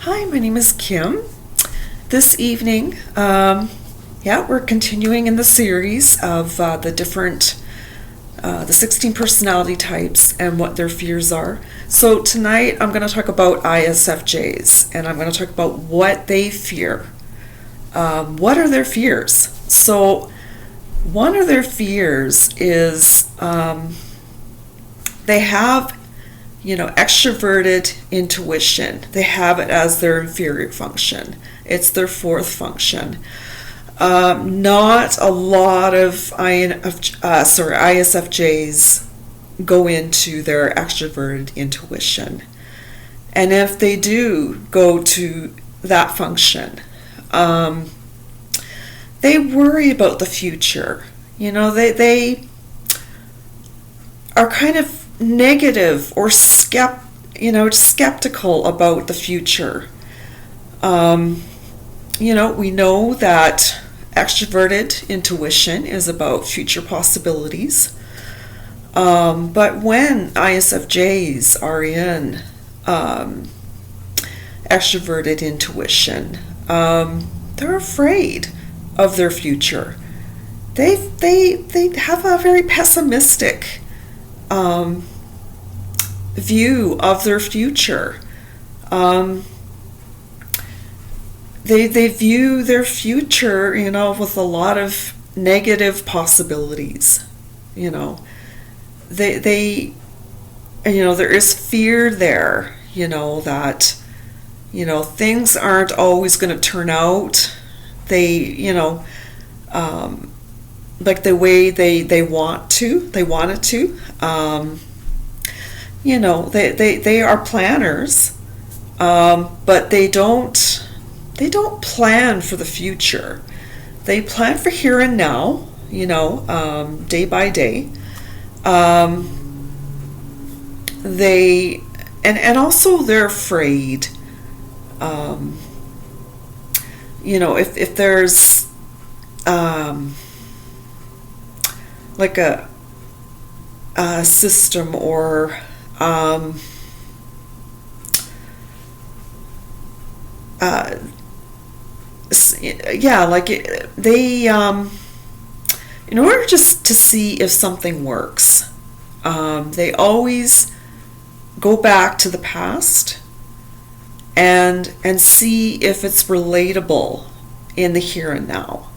Hi, my name is Kim. This evening, we're continuing in the series of the 16 personality types and what their fears are. So tonight I'm going to talk about ISFJ'S, and I'm going to talk about what they fear. What are their fears? So one of their fears is they have extroverted intuition. They have it as their inferior function. It's their fourth function. Not a lot of ISFJs go into their extroverted intuition. And if they do go to that function, they worry about the future. They are kind of negative or skeptical about the future. We know that extroverted intuition is about future possibilities. But when ISFJs are in extroverted intuition, they're afraid of their future. They have a very pessimistic view of their future. They view their future, with a lot of negative possibilities. There is fear there, that, things aren't always going to turn out. Like the way they want it to. They are planners, but they don't plan for the future. They plan for here and now, day by day. And also they're afraid, if there's like a system or they in order just to see if something works, they always go back to the past and see if it's relatable in the here and now.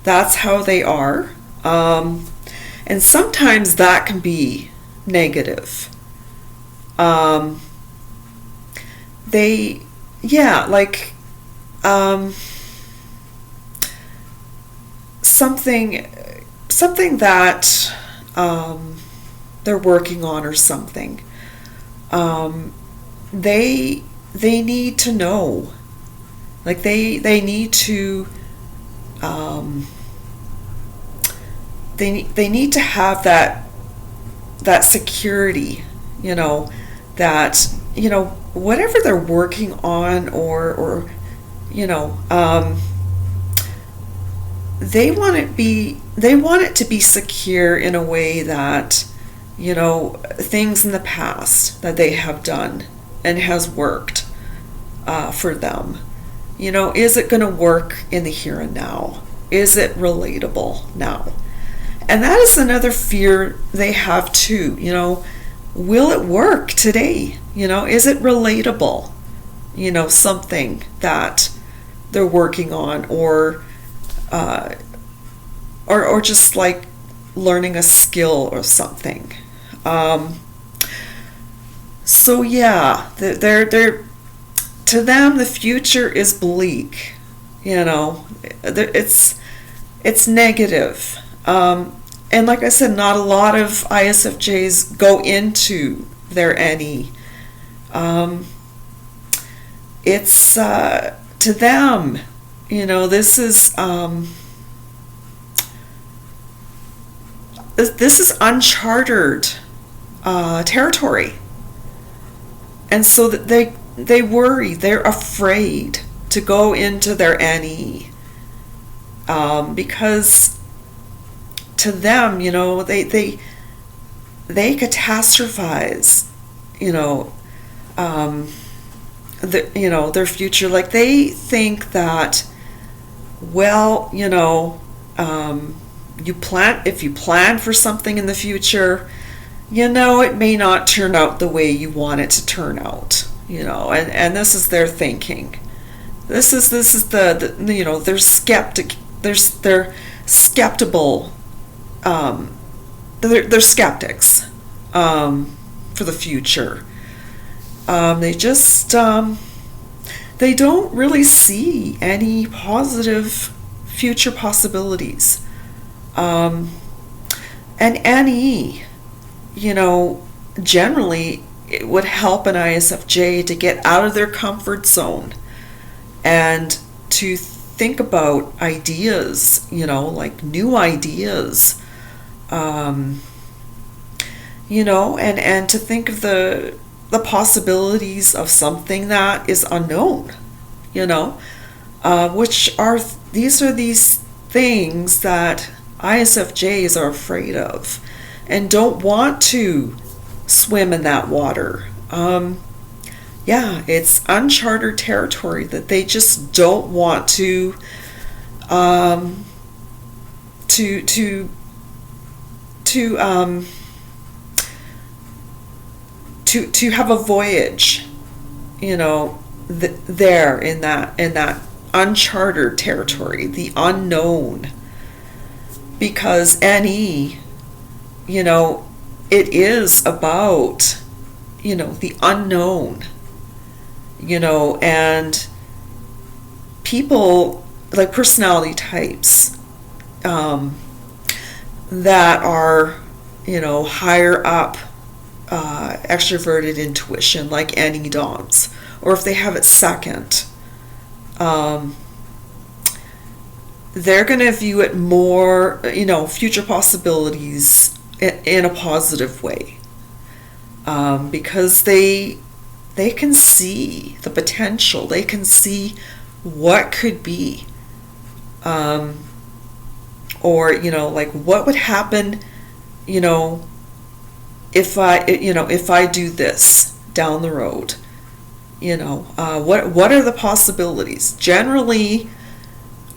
That's how they are. And sometimes that can be negative. Something that they're working on or something. They need to know. Like they need to they need to have that security, that whatever they're working on or they want it to be secure in a way that things in the past that they have done and has worked for them, is it going to work in the here and now? Is it relatable now? And that is another fear they have too. Will it work today? Is it relatable? Something that they're working on, or just like learning a skill or something. They're to them the future is bleak. It's negative. And like I said, not a lot of ISFJs go into their NE. It's to them, this is uncharted territory, and so that they worry, they're afraid to go into their NE, because to them, they catastrophize, their future. Like, they think that, well, if you plan for something in the future, it may not turn out the way you want it to turn out, and this is their thinking. This is the they're they're skeptical, they're skeptics, for the future. They just, they don't really see any positive future possibilities. And NE, generally it would help an ISFJ to get out of their comfort zone and to think about ideas, like new ideas, and to think of the possibilities of something that is unknown, which are these things that ISFJs are afraid of and don't want to swim in that water. It's uncharted territory that they just don't want to have a voyage, there in that uncharted territory, the unknown. Because NE, it is about, the unknown, and people, like personality types, that are, higher up, extroverted intuition, like NE DOMs, or if they have it second, they're going to view it more, future possibilities in a positive way, because they can see the potential, they can see what could be, or like what would happen, if I do this down the road, what are the possibilities? Generally,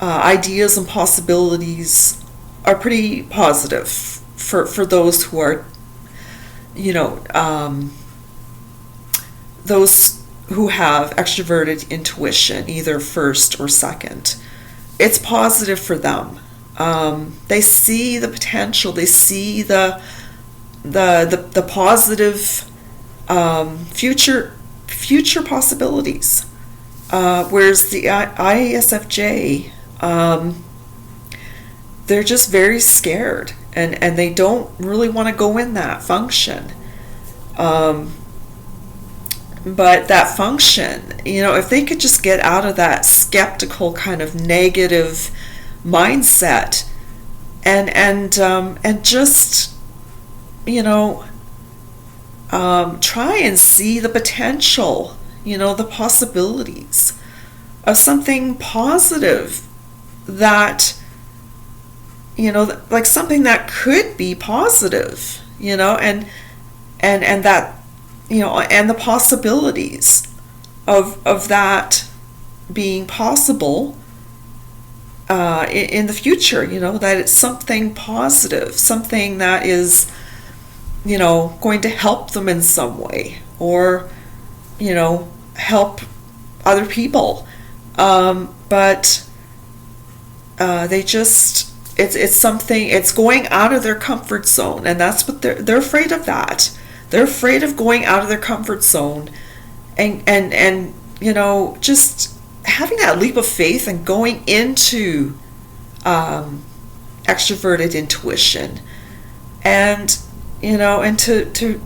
ideas and possibilities are pretty positive for those who are, those who have extroverted intuition, either first or second. It's positive for them. They see the potential. They see the positive future possibilities. Whereas the ISFJ, they're just very scared, and they don't really want to go in that function. But that function, if they could just get out of that skeptical kind of negative mindset, and just try and see the potential, the possibilities of something positive that, like something that could be positive, and that, and the possibilities of that being possible in the future, that it's something positive, something that is, going to help them in some way, or, help other people. But they just, it's something, it's going out of their comfort zone, and that's what they're afraid of. That they're afraid of going out of their comfort zone, and just having that leap of faith and going into extroverted intuition, and and to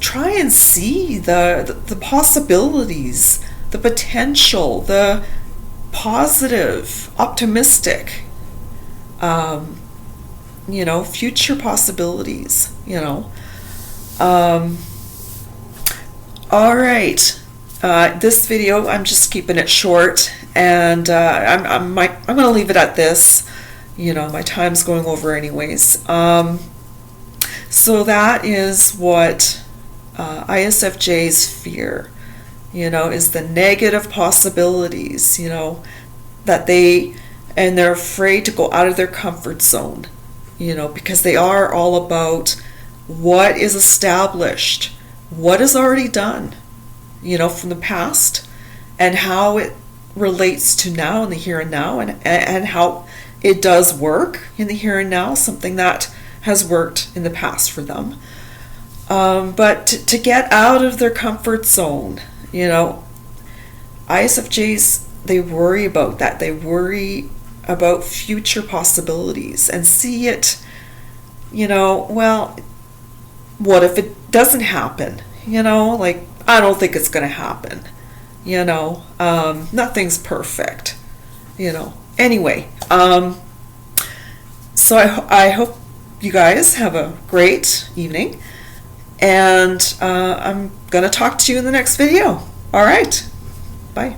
try and see the possibilities, the potential, the positive, optimistic, future possibilities, all right. This video, I'm just keeping it short, and I'm going to leave it at this. My time's going over anyways. So that is what ISFJs fear. is the negative possibilities, that and they're afraid to go out of their comfort zone, because they are all about what is established, what is already done, from the past, and how it relates to now in the here and now, and how it does work in the here and now, something that has worked in the past for them. But to get out of their comfort zone, ISFJs, they worry about that. They worry about future possibilities and see it, well, what if it doesn't happen? Like, I don't think it's going to happen. Nothing's perfect. Anyway, so I hope you guys have a great evening, and I'm going to talk to you in the next video. All right. Bye.